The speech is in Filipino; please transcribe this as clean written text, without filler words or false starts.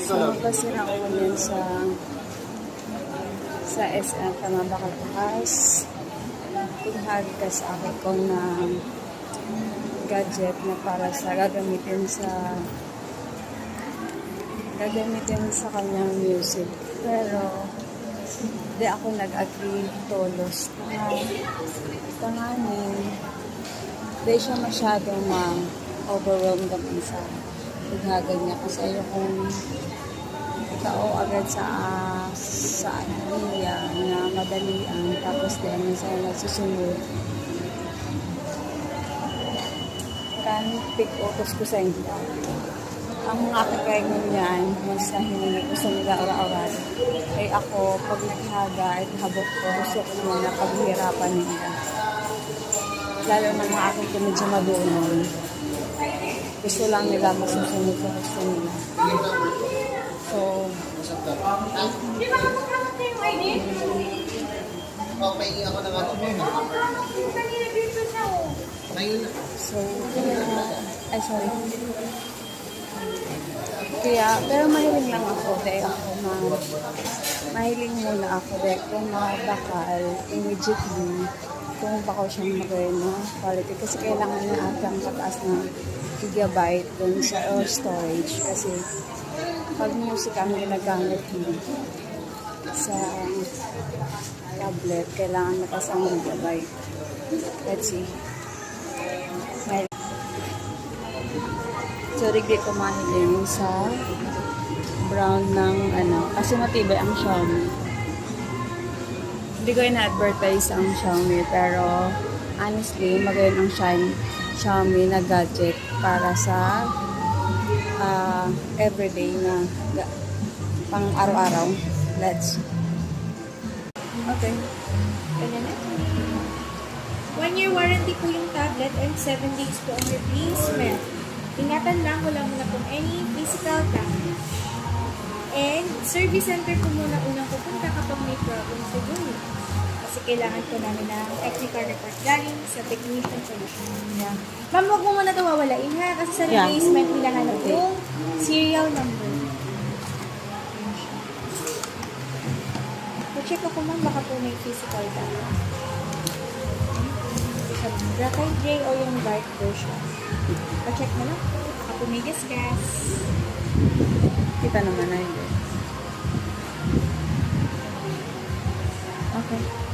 So, pasira ko yan sa SM tama ba bukas. Ighag ka sa akin ko na gadget na para sa gagamitin sa kanyang music. Pero di ako nag-agree tolos. Tanganin. Di siya masyadong ma-overwhelmed naman sa ighagan niya kasi ayokong tao agad sa idea na madalian tapos din sa nagsusunod kan pick utos ko sa inyo ang aking kaingon niyan once na hiningi ko sa nila ora-oras ay ako pag naghaga at habok ko gusto ko muna paghihirapan nila lalo na mga aking medyo madunong gusto lang nila masusunod sa gusto nila. So, di ba magkakamot na yung ID? Okay, ako na nga. Kanina dito siya oh. So, sorry. Kaya, pero mahiling lang ako dahil mahiling muna ako dahil kung makabakal immediately kung baka siyang magawin na quality kasi kailangan na atang pataas na gigabyte dun sa storage kasi pag music ang ginagamit mo sa tablet, kailangan mataas ang gigabyte. Let's see. So, rigli ko mahiling sa brown ng kasi matibay ang Xiaomi. Hindi ko ina-advertise ang Xiaomi pero honestly, magayon ang Xiaomi na gadget para sa everyday na pang araw-araw. Let's okay. Ganyan na. 1-year warranty po yung tablet and 7 days po ang replacement. Ingatan lang, wala muna pong any physical damage. And service center po muna unang pupunta kapag may problem sa unit. Kasi kailangan po namin ng technical report galing sa technician solution. Yeah. Ma'am, huwag mo muna ito wawalain ha. Kasi sa Yeah. replacement, hinahanap yung serial number. Check ako ma'am, baka po may physical damage. Graphite J o yung dark version. Pa-check mo lang. Baka po may discuss. Kita naman na yun. Okay.